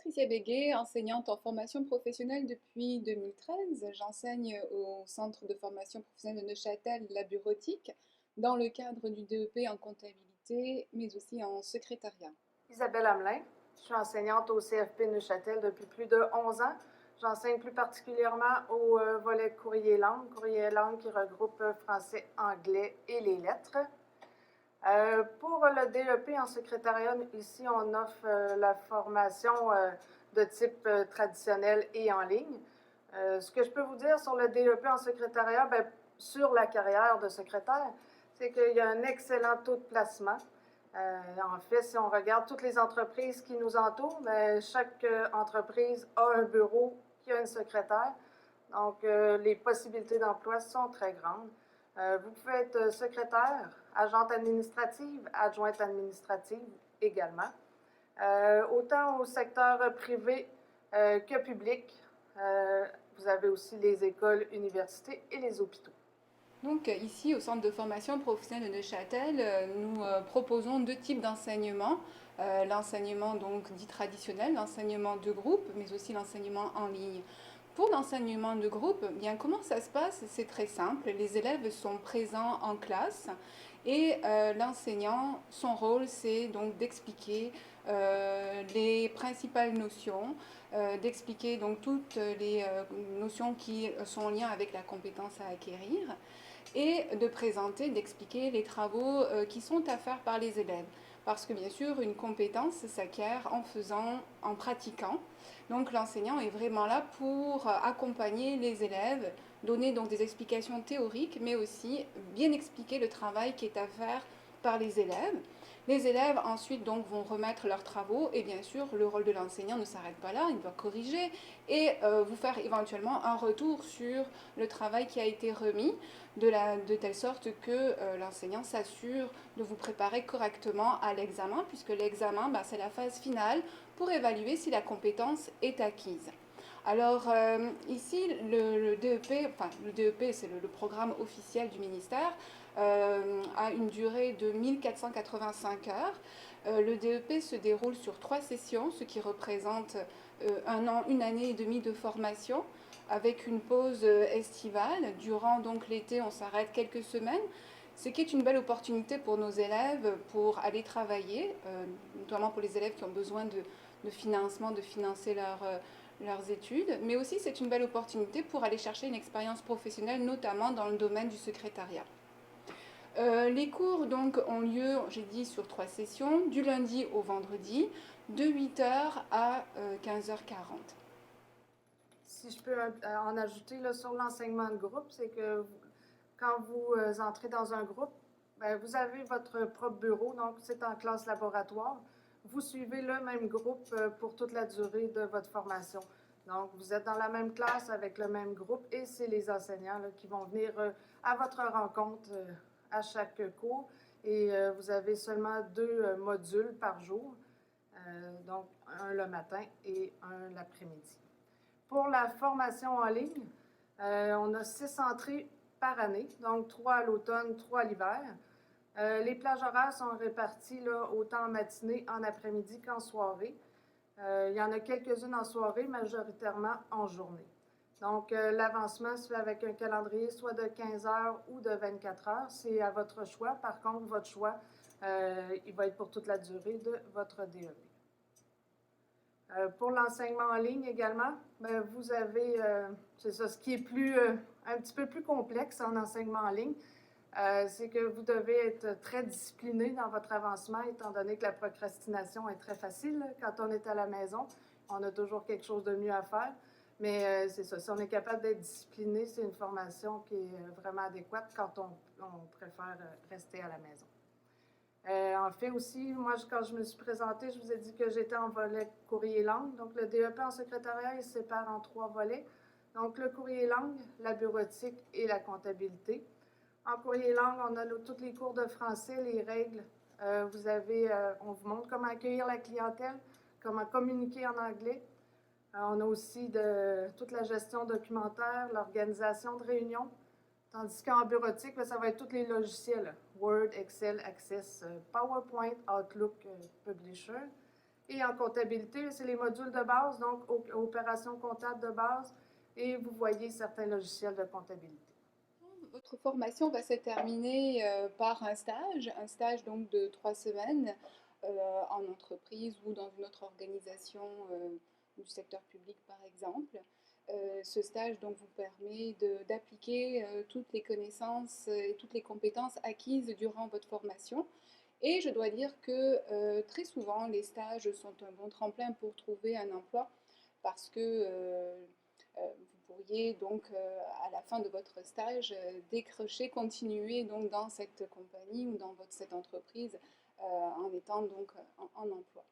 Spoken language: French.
Patricia Béguet, enseignante en formation professionnelle depuis 2013. J'enseigne au Centre de formation professionnelle de Neuchâtel, la bureautique, dans le cadre du DEP en comptabilité, mais aussi en secrétariat. Isabelle Hamelin. Je suis enseignante au CFP Neuchâtel depuis plus de 11 ans. J'enseigne plus particulièrement au volet courrier langue qui regroupe français, anglais et les lettres. Pour le DEP en secrétariat, ici, on offre la formation de type traditionnel et en ligne. Ce que je peux vous dire sur le DEP en secrétariat, bien, sur la carrière de secrétaire, c'est qu'il y a un excellent taux de placement. En fait, si on regarde toutes les entreprises qui nous entourent, bien, chaque entreprise a un bureau qui a une secrétaire. Donc, les possibilités d'emploi sont très grandes. Vous pouvez être secrétaire, agente administrative, adjointe administrative également. Autant au secteur privé que public. Vous avez aussi les écoles, universités et les hôpitaux. Donc ici, au Centre de formation professionnelle de Neuchâtel, nous proposons deux types d'enseignement. L'enseignement donc dit traditionnel, l'enseignement de groupe, mais aussi l'enseignement en ligne. Pour l'enseignement de groupe, bien comment ça se passe? C'est très simple. Les élèves sont présents en classe et l'enseignant, son rôle, c'est donc d'expliquer les principales notions, d'expliquer donc toutes les notions qui sont en lien avec la compétence à acquérir et de présenter, d'expliquer les travaux qui sont à faire par les élèves. Parce que bien sûr, une compétence s'acquiert en faisant, en pratiquant. Donc l'enseignant est vraiment là pour accompagner les élèves, donner donc des explications théoriques, mais aussi bien expliquer le travail qui est à faire par les élèves. Les élèves ensuite donc vont remettre leurs travaux et bien sûr le rôle de l'enseignant ne s'arrête pas là, il doit corriger et vous faire éventuellement un retour sur le travail qui a été remis de telle sorte que l'enseignant s'assure de vous préparer correctement à l'examen puisque l'examen c'est la phase finale pour évaluer si la compétence est acquise. Alors ici, le DEP, enfin le DEP c'est le programme officiel du ministère, a une durée de 1485 heures. Le DEP se déroule sur 3 sessions, ce qui représente un an, une année et demie de formation, avec une pause estivale. Durant donc l'été, on s'arrête quelques semaines, ce qui est une belle opportunité pour nos élèves pour aller travailler, notamment pour les élèves qui ont besoin de financement, de financer leurs études, mais aussi c'est une belle opportunité pour aller chercher une expérience professionnelle, notamment dans le domaine du secrétariat. Les cours donc ont lieu, j'ai dit, sur 3 sessions, du lundi au vendredi, de 8h à 15h40. Si je peux en ajouter là, sur l'enseignement de groupe, c'est que quand vous entrez dans un groupe, bien, vous avez votre propre bureau, donc c'est en classe laboratoire. Vous suivez le même groupe pour toute la durée de votre formation. Donc, vous êtes dans la même classe avec le même groupe et c'est les enseignants là, qui vont venir à votre rencontre à chaque cours. Et vous avez seulement 2 modules par jour, donc un le matin et un l'après-midi. Pour la formation en ligne, on a 6 entrées par année, donc 3 à l'automne, 3 à l'hiver. Les plages horaires sont réparties là, autant en matinée, en après-midi qu'en soirée. Il y en a quelques-unes en soirée, majoritairement en journée. Donc, l'avancement se fait avec un calendrier soit de 15 heures ou de 24 heures. C'est à votre choix. Par contre, votre choix, il va être pour toute la durée de votre DEP. Pour l'enseignement en ligne également, bien, vous avez, c'est ça, ce qui est un petit peu plus complexe en enseignement en ligne, c'est que vous devez être très discipliné dans votre avancement, étant donné que la procrastination est très facile quand on est à la maison. On a toujours quelque chose de mieux à faire. Mais c'est ça, si on est capable d'être discipliné, c'est une formation qui est vraiment adéquate quand on préfère rester à la maison. En fait aussi, moi, quand je me suis présentée, je vous ai dit que j'étais en volet courrier langue. Donc, le DEP en secrétariat, il se sépare en 3 volets. Donc, le courrier langue, la bureautique et la comptabilité. En courrier langue, on a tous les cours de français, les règles. On vous montre comment accueillir la clientèle, comment communiquer en anglais. On a aussi toute la gestion documentaire, l'organisation de réunions. Tandis qu'en bureautique, ça va être tous les logiciels, Word, Excel, Access, PowerPoint, Outlook, Publisher. Et en comptabilité, c'est les modules de base, donc opérations comptables de base, et vous voyez certains logiciels de comptabilité. Votre formation va se terminer par un stage donc de 3 semaines en entreprise ou dans une autre organisation du secteur public par exemple. Ce stage donc vous permet d'appliquer toutes les connaissances et toutes les compétences acquises durant votre formation. Et je dois dire que très souvent les stages sont un bon tremplin pour trouver un emploi parce que vous pourriez donc à la fin de votre stage décrocher, continuer donc dans cette compagnie ou dans cette entreprise en étant donc en emploi.